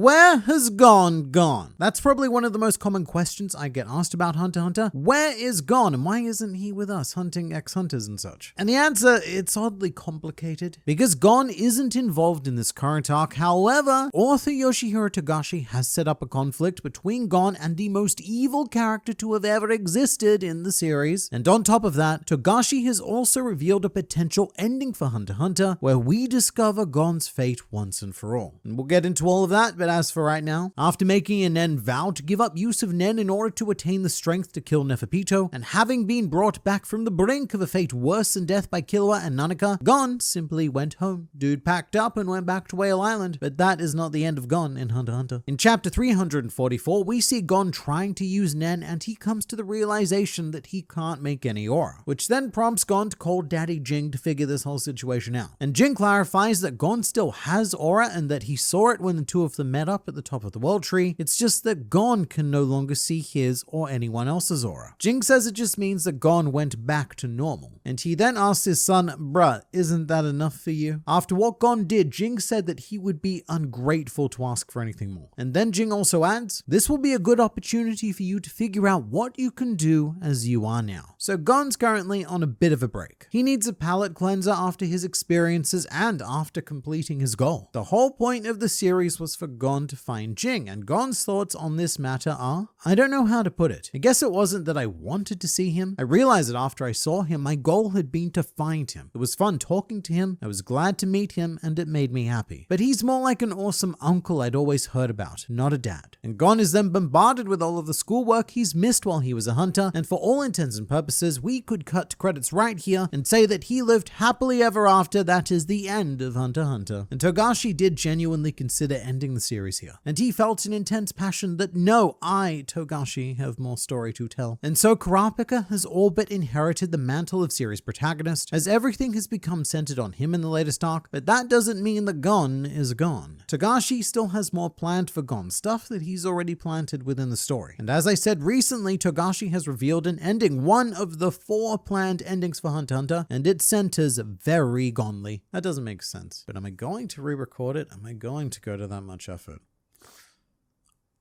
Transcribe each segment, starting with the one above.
where has Gon gone? That's probably one of the most common questions I get asked about Hunter x Hunter. Where is Gon, and why isn't he with us hunting ex-hunters and such? And the answer, it's oddly complicated, because Gon isn't involved in this current arc. However, author Yoshihiro Togashi has set up a conflict between Gon and the most evil character to have ever existed in the series. And on top of that, Togashi has also revealed a potential ending for Hunter x Hunter, where we discover Gon's fate once and for all. And we'll get into all of that, but as for right now, after making a Nen vow to give up use of Nen in order to attain the strength to kill Neferpitou, and having been brought back from the brink of a fate worse than death by Killua and Nanaka, Gon simply went home. Dude packed up and went back to Whale Island, but that is not the end of Gon in Hunter x Hunter. In chapter 344, we see Gon trying to use Nen, and he comes to the realization that he can't make any aura, which then prompts Gon to call Daddy Jing to figure this whole situation out. And Jing clarifies that Gon still has aura and that he saw it when the two of them met up at the top of the world tree. It's just that Gon can no longer see his or anyone else's aura. Jing says it just means that Gon went back to normal. And he then asks his son, bruh, isn't that enough for you? After what Gon did, Jing said that he would be ungrateful to ask for anything more. And then Jing also adds, this will be a good opportunity for you to figure out what you can do as you are now. So Gon's currently on a bit of a break. He needs a palate cleanser after his experiences and after completing his goal. The whole point of the series was for Gon to find Jing, and Gon's thoughts on this matter are, I don't know how to put it. I guess it wasn't that I wanted to see him. I realized that after I saw him, my goal had been to find him. It was fun talking to him, I was glad to meet him, and it made me happy. But he's more like an awesome uncle I'd always heard about, not a dad. And Gon is then bombarded with all of the schoolwork he's missed while he was a hunter, and for all intents and purposes, we could cut to credits right here and say that he lived happily ever after. That is the end of Hunter x Hunter. And Togashi did genuinely consider ending the series here. And he felt an intense passion that no, I, Togashi, have more story to tell. And so Kurapika has all but inherited the mantle of series protagonist, as everything has become centered on him in the latest arc, but that doesn't mean that Gon is gone. Togashi still has more planned for Gon, stuff that he's already planted within the story. And as I said recently, Togashi has revealed an ending, one of the 4 planned endings for Hunter x Hunter, and it centers very Gonly. That doesn't make sense. But am I going to re-record it? Am I going to go to that much effort?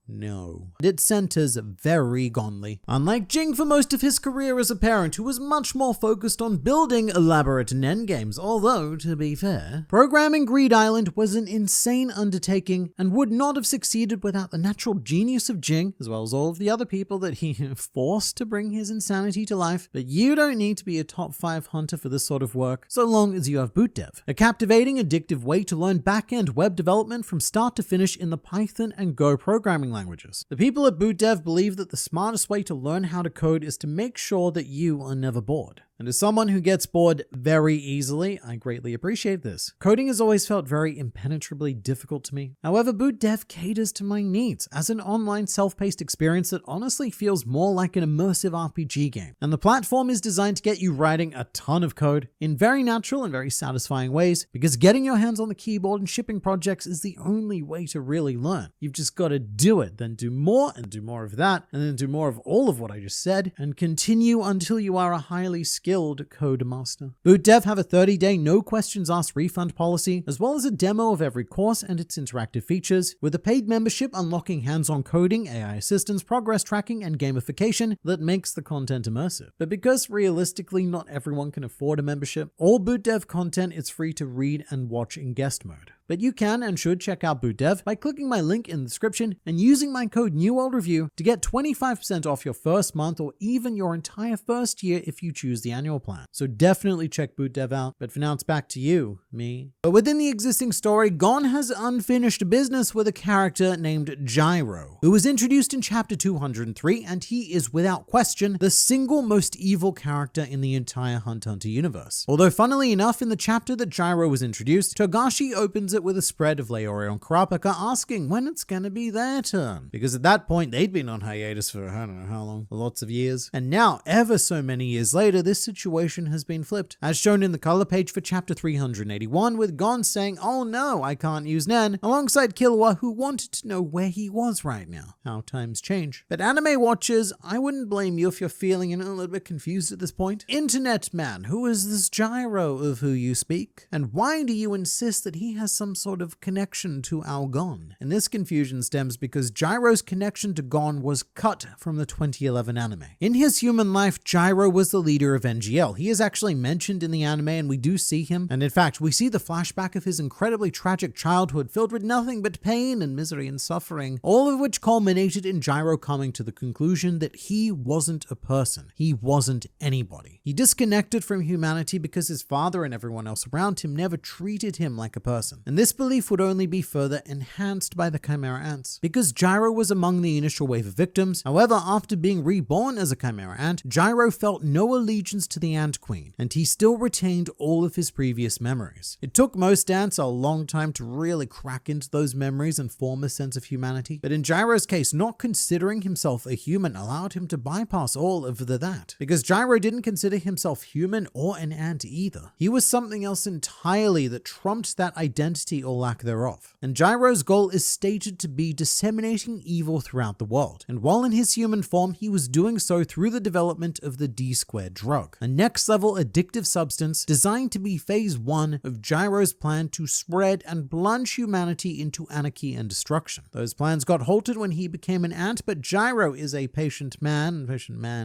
No. It centers very Gonly. Unlike Jing for most of his career as a parent, who was much more focused on building elaborate Nen games, although, to be fair, programming Greed Island was an insane undertaking and would not have succeeded without the natural genius of Jing, as well as all of the other people that he forced to bring his insanity to life. But you don't need to be a top 5 hunter for this sort of work, so long as you have boot dev, a captivating, addictive way to learn back-end web development from start to finish in the Python and Go programming languages. The people at BootDev believe that the smartest way to learn how to code is to make sure that you are never bored. And as someone who gets bored very easily, I greatly appreciate this. Coding has always felt very impenetrably difficult to me. However, BootDev caters to my needs as an online self-paced experience that honestly feels more like an immersive RPG game. And the platform is designed to get you writing a ton of code in very natural and very satisfying ways, because getting your hands on the keyboard and shipping projects is the only way to really learn. You've just got to do it, then do more and do more of that, and then do more of all of what I just said, and continue until you are a highly skilled code master. BootDev have a 30-day no questions asked refund policy, as well as a demo of every course and its interactive features, with a paid membership unlocking hands-on coding, AI assistance, progress tracking, and gamification that makes the content immersive. But because realistically not everyone can afford a membership, all BootDev content is free to read and watch in guest mode. But you can and should check out BootDev by clicking my link in the description and using my code NewWorldReview to get 25% off your first month or even your entire first year if you choose the annual plan. So definitely check BootDev out. But for now, it's back to you, me. But within the existing story, Gon has unfinished business with a character named Gyro, who was introduced in chapter 203, and he is without question the single most evil character in the entire Hunter x Hunter universe. Although funnily enough, in the chapter that Gyro was introduced, Togashi opens it with a spread of Leori and Kurapika asking when it's gonna be their turn. Because at that point, they'd been on hiatus for I don't know how long, lots of years. And now, ever so many years later, this situation has been flipped. As shown in the color page for chapter 381, with Gon saying, oh no, I can't use Nen, alongside Killua, who wanted to know where he was right now. How times change. But anime watchers, I wouldn't blame you if you're feeling a little bit confused at this point. Internet man, who is this Gyro of who you speak? And why do you insist that he has some sort of connection to our Gon. And this confusion stems because Gyro's connection to Gon was cut from the 2011 anime. In his human life, Gyro was the leader of NGL. He is actually mentioned in the anime and we do see him. And in fact, we see the flashback of his incredibly tragic childhood filled with nothing but pain and misery and suffering, all of which culminated in Gyro coming to the conclusion that he wasn't a person. He wasn't anybody. He disconnected from humanity because his father and everyone else around him never treated him like a person. And this belief would only be further enhanced by the Chimera Ants. Because Gyro was among the initial wave of victims, however, after being reborn as a Chimera Ant, Gyro felt no allegiance to the Ant Queen, and he still retained all of his previous memories. It took most ants a long time to really crack into those memories and form a sense of humanity, but in Gyro's case, not considering himself a human allowed him to bypass all of that. Because Gyro didn't consider himself human or an ant either. He was something else entirely that trumped that identity or lack thereof. And Gyro's goal is stated to be disseminating evil throughout the world. And while in his human form, he was doing so through the development of the D-squared drug, a next level addictive substance designed to be phase 1 of Gyro's plan to spread and plunge humanity into anarchy and destruction. Those plans got halted when he became an ant, but Gyro is a patient man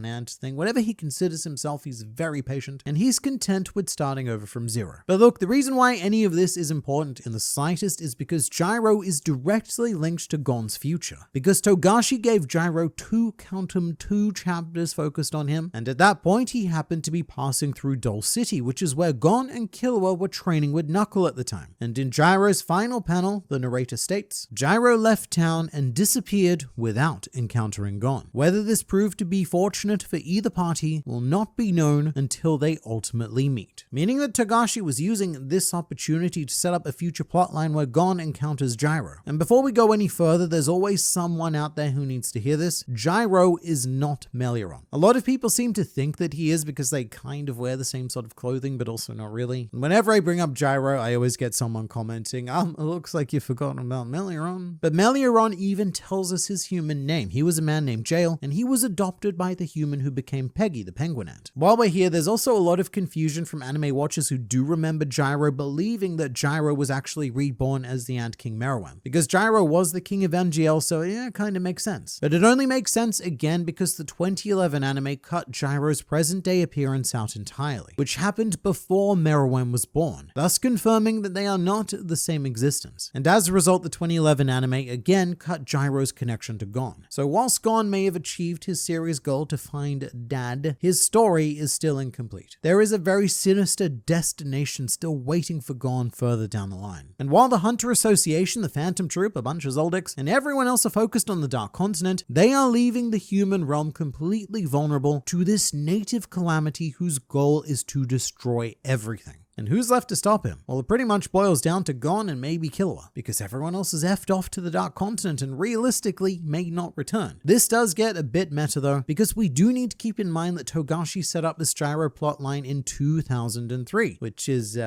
ant thing. Whatever he considers himself, he's very patient, and he's content with starting over from zero. But look, the reason why any of this is important in the slightest is because Gyro is directly linked to Gon's future. Because Togashi gave Gyro two chapters focused on him, and at that point he happened to be passing through Dole City, which is where Gon and Killua were training with Knuckle at the time. And in Gyro's final panel, the narrator states, Gyro left town and disappeared without encountering Gon. Whether this proved to be fortunate for either party will not be known until they ultimately meet. Meaning that Togashi was using this opportunity to set up a future plotline where Gon encounters Gyro. And before we go any further, there's always someone out there who needs to hear this. Gyro is not Meliron. A lot of people seem to think that he is because they kind of wear the same sort of clothing, but also not really. And whenever I bring up Gyro, I always get someone commenting, it looks like you've forgotten about Meliron. But Meliron even tells us his human name. He was a man named Jail, and he was adopted by the human who became Peggy, the penguin ant. While we're here, there's also a lot of confusion from anime watchers who do remember Gyro believing that Gyro was actually reborn as the Ant King Meruem. Because Gyro was the king of NGL, so yeah, it kind of makes sense. But it only makes sense again because the 2011 anime cut Gyro's present day appearance out entirely, which happened before Meruem was born, thus confirming that they are not the same existence. And as a result, the 2011 anime again cut Gyro's connection to Gon. So whilst Gon may have achieved his series goal to find Dad, his story is still incomplete. There is a very sinister destination still waiting for Gon further down the line. And while the Hunter Association, the Phantom Troop, a bunch of Zoldycks, and everyone else are focused on the Dark Continent, they are leaving the human realm completely vulnerable to this native calamity whose goal is to destroy everything. And who's left to stop him? Well, it pretty much boils down to Gon and maybe Killua, because everyone else is effed off to the Dark Continent and realistically may not return. This does get a bit meta though, because we do need to keep in mind that Togashi set up this Gyro plotline in 2003, which is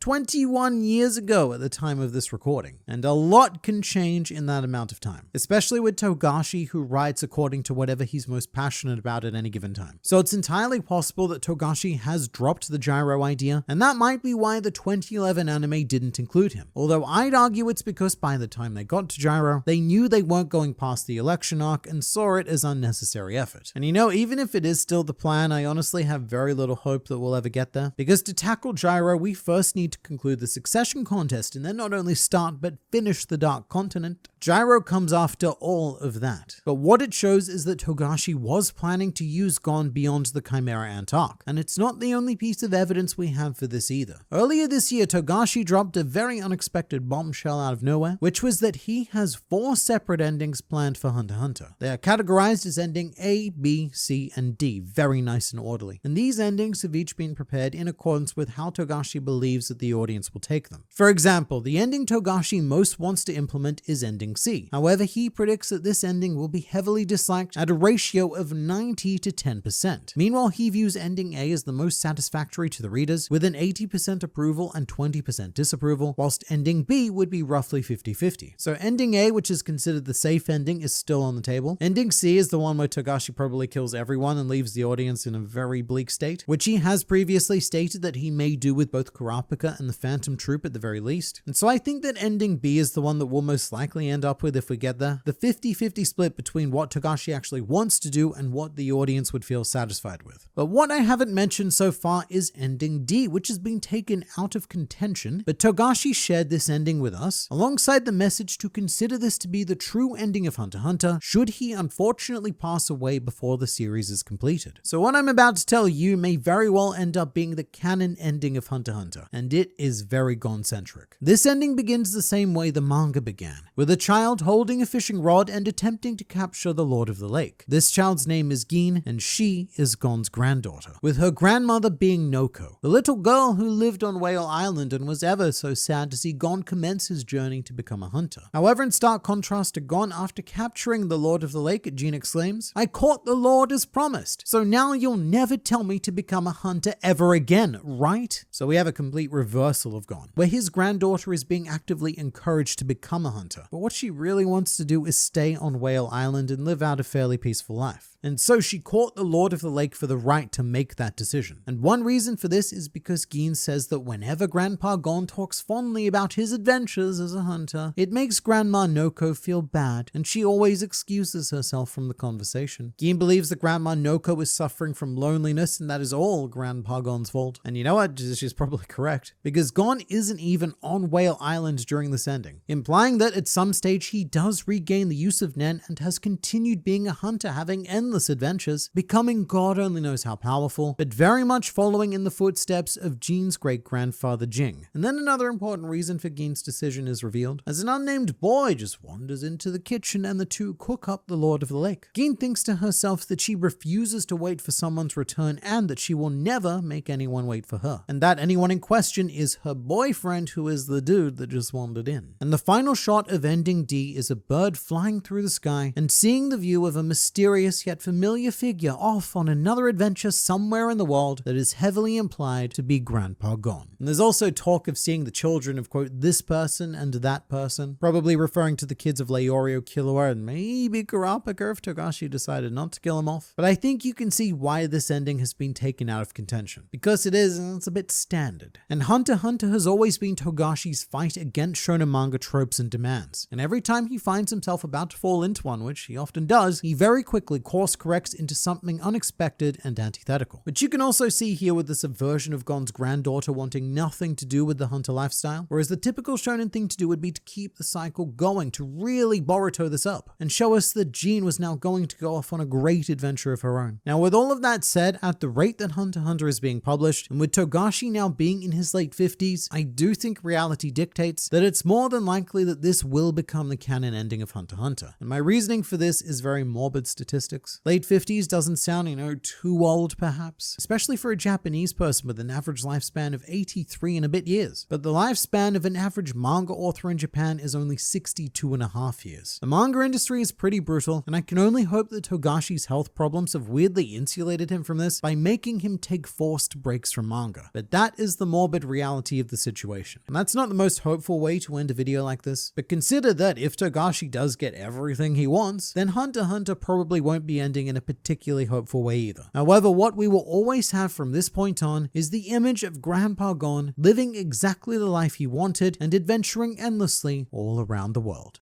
21 years ago at the time of this recording. And a lot can change in that amount of time, especially with Togashi, who writes according to whatever he's most passionate about at any given time. So it's entirely possible that Togashi has dropped the Gyro idea, and that might be why the 2011 anime didn't include him. Although I'd argue it's because by the time they got to Gyro, they knew they weren't going past the election arc and saw it as unnecessary effort. And you know, even if it is still the plan, I honestly have very little hope that we'll ever get there. Because to tackle Gyro, we first need to conclude the succession contest and then not only start but finish the Dark Continent. Gyro comes after all of that. But what it shows is that Togashi was planning to use Gon beyond the Chimera Ant arc. And it's not the only piece of evidence we have for this either. Earlier this year, Togashi dropped a very unexpected bombshell out of nowhere, which was that he has 4 separate endings planned for Hunter x Hunter. They are categorized as ending A, B, C, and D, very nice and orderly. And these endings have each been prepared in accordance with how Togashi believes that the audience will take them. For example, the ending Togashi most wants to implement is ending ending C. However, he predicts that this ending will be heavily disliked at a ratio of 90 to 10%. Meanwhile, he views ending A as the most satisfactory to the readers, with an 80% approval and 20% disapproval, whilst ending B would be roughly 50-50. So ending A, which is considered the safe ending, is still on the table. Ending C is the one where Togashi probably kills everyone and leaves the audience in a very bleak state, which he has previously stated that he may do with both Kurapika and the Phantom Troop at the very least. And so I think that ending B is the one that we'll most likely end up with if we get there. The 50-50 split between what Togashi actually wants to do and what the audience would feel satisfied with. But what I haven't mentioned so far is ending D, which has been taken out of contention, but Togashi shared this ending with us, alongside the message to consider this to be the true ending of Hunter x Hunter, should he unfortunately pass away before the series is completed. So what I'm about to tell you may very well end up being the canon ending of Hunter x Hunter, and it is very Gon-centric. This ending begins the same way the manga began, with a child holding a fishing rod and attempting to capture the Lord of the Lake. This child's name is Gin, and she is Gon's granddaughter, with her grandmother being Noko, the little girl who lived on Whale Island and was ever so sad to see Gon commence his journey to become a hunter. However, in stark contrast to Gon, after capturing the Lord of the Lake, Gin exclaims, "I caught the Lord as promised, so now you'll never tell me to become a hunter ever again, right?" So we have a complete reversal of Gon, where his granddaughter is being actively encouraged to become a hunter, but what she really wants to do is stay on Whale Island and live out a fairly peaceful life. And so she caught the Lord of the Lake for the right to make that decision. And one reason for this is because Gin says that whenever Grandpa Gon talks fondly about his adventures as a hunter, it makes Grandma Noko feel bad, and she always excuses herself from the conversation. Gin believes that Grandma Noko is suffering from loneliness, and that is all Grandpa Gon's fault. And you know what? She's probably correct, because Gon isn't even on Whale Island during this ending, implying that at some stage he does regain the use of Nen and has continued being a hunter, having endless adventures, becoming God only knows how powerful, but very much following in the footsteps of Gin's great-grandfather Jing. And then another important reason for Gin's decision is revealed, as an unnamed boy just wanders into the kitchen and the two cook up the Lord of the Lake. Gin thinks to herself that she refuses to wait for someone's return and that she will never make anyone wait for her, and that anyone in question is her boyfriend, who is the dude that just wandered in. And the final shot of ending D is a bird flying through the sky and seeing the view of a mysterious yet familiar figure off on another adventure somewhere in the world that is heavily implied to be Grandpa Gon. And there's also talk of seeing the children of, quote, this person and that person, probably referring to the kids of Leorio, Killua, and maybe Kurapika if Togashi decided not to kill him off. But I think you can see why this ending has been taken out of contention, because it's a bit standard. And Hunter x Hunter has always been Togashi's fight against shonen manga tropes and demands, and every time he finds himself about to fall into one, which he often does, he very quickly course corrects into something unexpected and antithetical. But you can also see here with this aversion of Gon's granddaughter wanting nothing to do with the hunter lifestyle, whereas the typical shonen thing to do would be to keep the cycle going, to really Boruto this up, and show us that Gin was now going to go off on a great adventure of her own. Now, with all of that said, at the rate that Hunter x Hunter is being published, and with Togashi now being in his late 50s, I do think reality dictates that it's more than likely that this will become the canon ending of Hunter x Hunter. And my reasoning for this is very morbid statistics. Late 50s doesn't sound, too old perhaps, especially for a Japanese person with an average lifespan of 83 and a bit years. But the lifespan of an average manga author in Japan is only 62.5 years. The manga industry is pretty brutal, and I can only hope that Togashi's health problems have weirdly insulated him from this by making him take forced breaks from manga. But that is the morbid reality of the situation. And that's not the most hopeful way to end a video like this, but consider that if Togashi does get everything he wants, then Hunter x Hunter probably won't be ending in a particularly hopeful way either. However, what we will always have from this point on is the image of Grandpa Gon living exactly the life he wanted and adventuring endlessly all around the world.